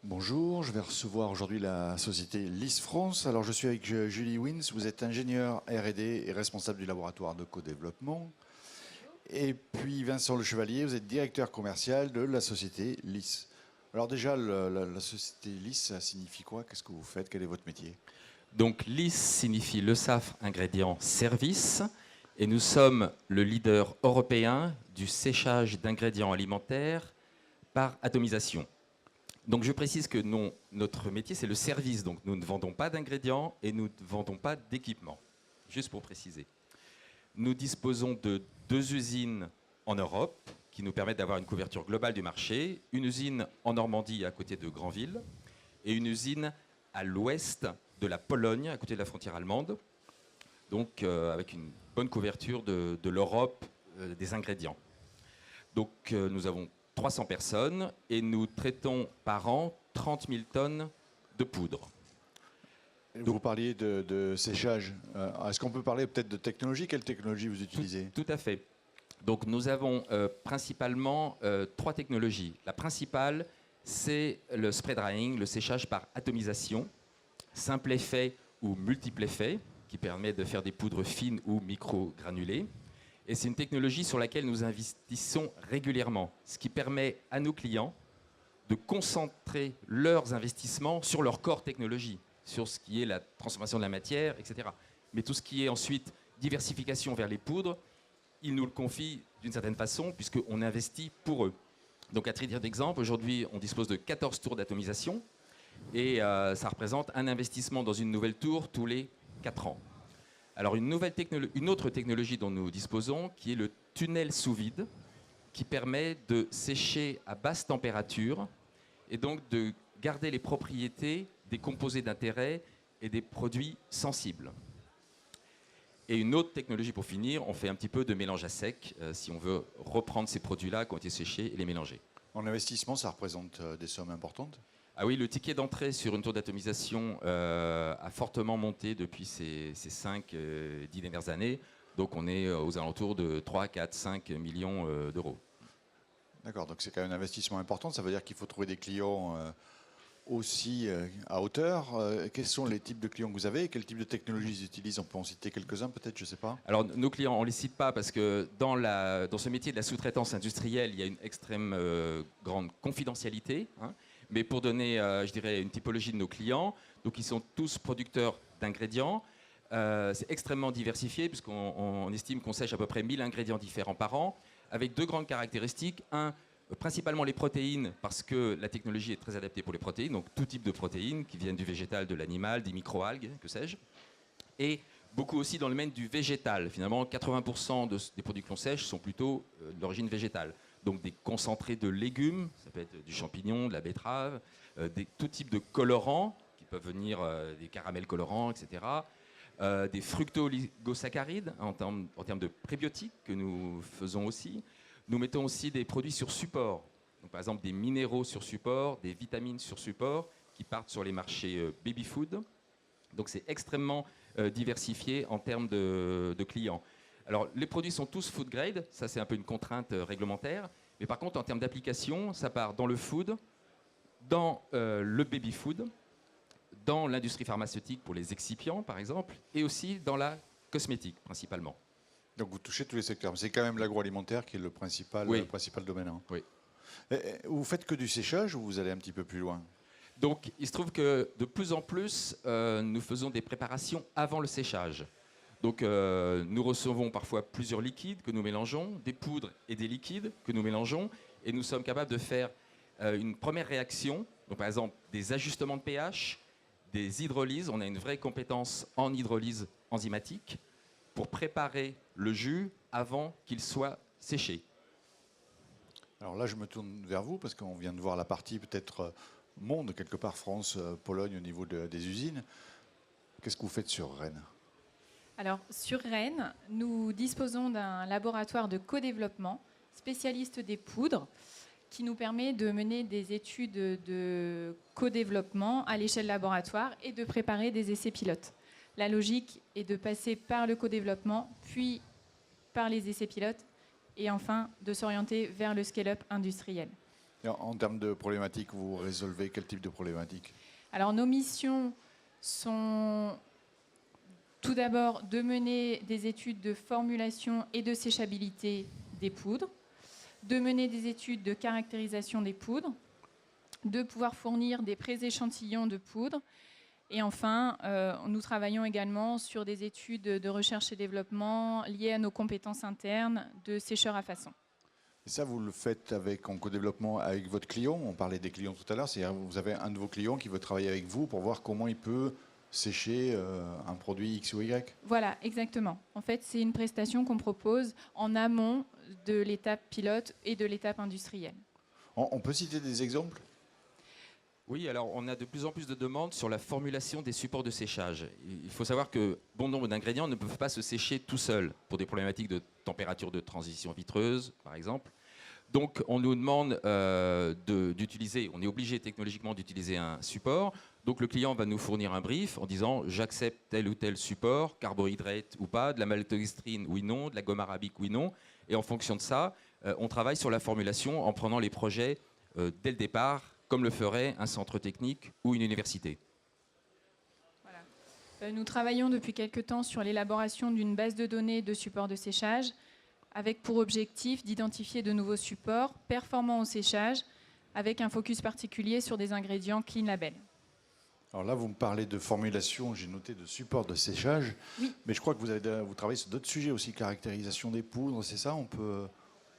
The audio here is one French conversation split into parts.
Bonjour, je vais recevoir aujourd'hui la société LIS France. Alors je suis avec Julie Wins, vous êtes ingénieur R&D et responsable du laboratoire de co-développement. Et puis Vincent Le Chevalier, vous êtes directeur commercial de la société LIS. Alors déjà, la société LIS, ça signifie quoi? Qu'est-ce que vous faites? Quel est votre métier? Donc LIS signifie Le Safre Ingrédients Service et nous sommes le leader européen du séchage d'ingrédients alimentaires par atomisation. Donc je précise que notre métier c'est le service, donc nous ne vendons pas d'ingrédients et nous ne vendons pas d'équipements, juste pour préciser. Nous disposons de 2 usines en Europe qui nous permettent d'avoir une couverture globale du marché, une usine en Normandie à côté de Granville et une usine à l'ouest de la Pologne, à côté de la frontière allemande, donc avec une bonne couverture de l'Europe des ingrédients. Donc nous avons 300 personnes et nous traitons par an 30 000 tonnes de poudre. Vous parliez de séchage. Est-ce qu'on peut parler peut-être de technologie? Quelle technologie vous utilisez? Tout à fait. Donc nous avons principalement 3 technologies. La principale, c'est le spray drying, le séchage par atomisation, simple effet ou multiple effet, qui permet de faire des poudres fines ou micro-granulées. Et c'est une technologie sur laquelle nous investissons régulièrement, ce qui permet à nos clients de concentrer leurs investissements sur leur core technologie, sur ce qui est la transformation de la matière, etc. Mais tout ce qui est ensuite diversification vers les poudres, ils nous le confient d'une certaine façon, puisqu'on investit pour eux. Donc à titre d'exemple, aujourd'hui, on dispose de 14 tours d'atomisation, et ça représente un investissement dans une nouvelle tour tous les 4 ans. Alors une autre technologie dont nous disposons, qui est le tunnel sous vide, qui permet de sécher à basse température et donc de garder les propriétés des composés d'intérêt et des produits sensibles. Et une autre technologie pour finir, on fait un petit peu de mélange à sec, si on veut reprendre ces produits-là qui ont été séchés et les mélanger. En investissement, ça représente des sommes importantes? Ah oui, le ticket d'entrée sur une tour d'atomisation a fortement monté depuis ces 5-10 dernières années. Donc on est aux alentours de 3, 4, 5 millions d'euros. D'accord, donc c'est quand même un investissement important. Ça veut dire qu'il faut trouver des clients aussi à hauteur. Quels sont les types de clients que vous avez? Quel type de technologie ils utilisent? On peut en citer quelques-uns peut-être, je ne sais pas. Alors nos clients, on ne les cite pas parce que dans ce métier de la sous-traitance industrielle, il y a une extrême grande confidentialité. Mais pour donner, je dirais, une typologie de nos clients, donc ils sont tous producteurs d'ingrédients. C'est extrêmement diversifié puisqu'on estime qu'on sèche à peu près 1000 ingrédients différents par an, avec 2 grandes caractéristiques. Principalement les protéines, parce que la technologie est très adaptée pour les protéines, donc tout type de protéines qui viennent du végétal, de l'animal, des microalgues, que sais-je. Et beaucoup aussi dans le domaine du végétal. Finalement, 80% des produits que l'on sèche sont plutôt d'origine végétale. Donc des concentrés de légumes, ça peut être du champignon, de la betterave, tout type de colorants, qui peuvent venir des caramels colorants, etc. Des fructo-oligosaccharides en termes de prébiotiques que nous faisons aussi. Nous mettons aussi des produits sur support, donc par exemple des minéraux sur support, des vitamines sur support, qui partent sur les marchés baby-food. Donc c'est extrêmement diversifié en termes de clients. Alors les produits sont tous food grade, ça c'est un peu une contrainte réglementaire, mais par contre en termes d'application, ça part dans le food, dans le baby-food, dans l'industrie pharmaceutique pour les excipients par exemple, et aussi dans la cosmétique principalement. Donc vous touchez tous les secteurs. Mais c'est quand même l'agroalimentaire qui est le principal domaine. Oui. Vous faites que du séchage ou vous allez un petit peu plus loin? Donc il se trouve que de plus en plus, nous faisons des préparations avant le séchage. Donc nous recevons parfois plusieurs liquides que nous mélangeons, des poudres et des liquides que nous mélangeons, et nous sommes capables de faire une première réaction, donc par exemple des ajustements de pH, des hydrolyses. On a une vraie compétence en hydrolyse enzymatique pour préparer le jus avant qu'il soit séché. Alors là, je me tourne vers vous parce qu'on vient de voir la partie peut-être monde, quelque part France, Pologne au niveau des usines. Qu'est-ce que vous faites sur Rennes? Alors, sur Rennes, nous disposons d'un laboratoire de co-développement spécialiste des poudres qui nous permet de mener des études de co-développement à l'échelle laboratoire et de préparer des essais pilotes. La logique est de passer par le co-développement, puis par les essais pilotes, et enfin de s'orienter vers le scale-up industriel. Et en termes de problématiques, vous résolvez quel type de problématiques? Alors nos missions sont tout d'abord de mener des études de formulation et de séchabilité des poudres, de mener des études de caractérisation des poudres, de pouvoir fournir des pré-échantillons de poudre. Et enfin, nous travaillons également sur des études de recherche et développement liées à nos compétences internes de sécheurs à façon. Et ça, vous le faites en co-développement avec votre client? On parlait des clients tout à l'heure. C'est-à-dire vous avez un de vos clients qui veut travailler avec vous pour voir comment il peut sécher un produit X ou Y? Voilà, exactement. En fait, c'est une prestation qu'on propose en amont de l'étape pilote et de l'étape industrielle. On peut citer des exemples? Oui, alors on a de plus en plus de demandes sur la formulation des supports de séchage. Il faut savoir que bon nombre d'ingrédients ne peuvent pas se sécher tout seuls pour des problématiques de température de transition vitreuse, par exemple. Donc on nous demande d'utiliser, on est obligé technologiquement d'utiliser un support. Donc le client va nous fournir un brief en disant j'accepte tel ou tel support, carbohydrate ou pas, de la maltodextrine oui non, de la gomme arabique oui non. Et en fonction de ça, on travaille sur la formulation en prenant les projets dès le départ, comme le ferait un centre technique ou une université. Voilà. Nous travaillons depuis quelque temps sur l'élaboration d'une base de données de supports de séchage avec pour objectif d'identifier de nouveaux supports performants au séchage avec un focus particulier sur des ingrédients Clean Label. Alors là, vous me parlez de formulation, j'ai noté de support de séchage, oui. Mais je crois que vous travaillez sur d'autres sujets aussi, caractérisation des poudres, c'est ça?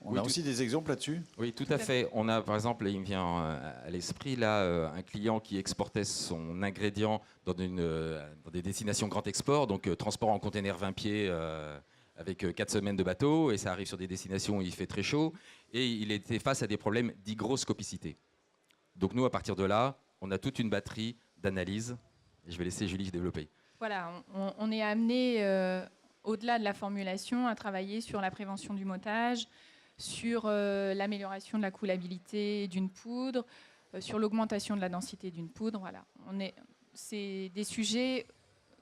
On a aussi des exemples là-dessus? Oui, tout à fait. On a, par exemple, il me vient à l'esprit, là, un client qui exportait son ingrédient dans des destinations grand export, donc transport en container 20 pieds avec 4 semaines de bateau, et ça arrive sur des destinations où il fait très chaud, et il était face à des problèmes d'hygroscopicité. Donc nous, à partir de là, on a toute une batterie d'analyses. Je vais laisser Julie développer. Voilà, on est amené, au-delà de la formulation, à travailler sur la prévention du motage, sur l'amélioration de la coulabilité d'une poudre, sur l'augmentation de la densité d'une poudre. Voilà. C'est des sujets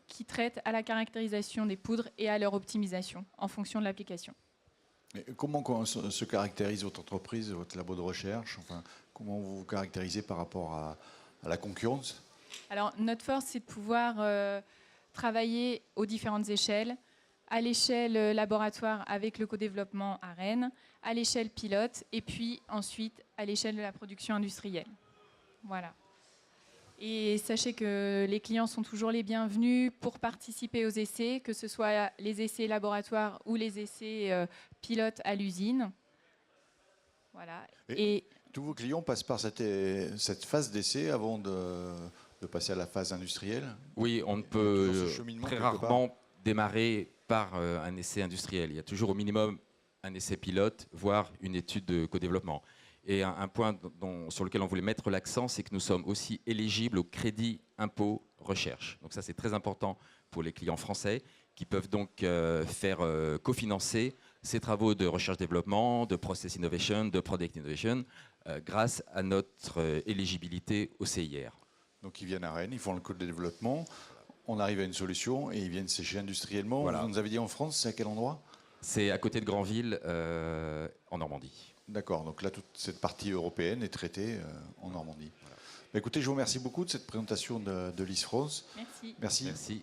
qui traitent à la caractérisation des poudres et à leur optimisation en fonction de l'application. Comment se caractérise votre entreprise, votre labo de recherche? Enfin, comment vous vous caractérisez par rapport à la concurrence? Alors, notre force, c'est de pouvoir travailler aux différentes échelles, à l'échelle laboratoire avec le co-développement à Rennes, à l'échelle pilote, et puis ensuite à l'échelle de la production industrielle. Voilà. Et sachez que les clients sont toujours les bienvenus pour participer aux essais, que ce soit les essais laboratoires ou les essais pilotes à l'usine. Voilà. Et tous vos clients passent par cette phase d'essai avant de passer à la phase industrielle? Oui, on ne peut très rarement démarrer par un essai industriel. Il y a toujours au minimum un essai pilote, voire une étude de co-développement. Et un point sur lequel on voulait mettre l'accent, c'est que nous sommes aussi éligibles au crédit impôt recherche. Donc ça, c'est très important pour les clients français qui peuvent donc faire cofinancer ces travaux de recherche-développement, de process innovation, de product innovation, grâce à notre éligibilité au CIR. Donc ils viennent à Rennes, ils font le co-développement, on arrive à une solution et ils viennent sécher industriellement. Voilà. Vous nous avez dit en France, c'est à quel endroit? C'est à côté de Granville, en Normandie. D'accord, donc là, toute cette partie européenne est traitée en Normandie. Voilà. Écoutez, je vous remercie beaucoup de cette présentation de LIS France. Merci. Merci. Merci.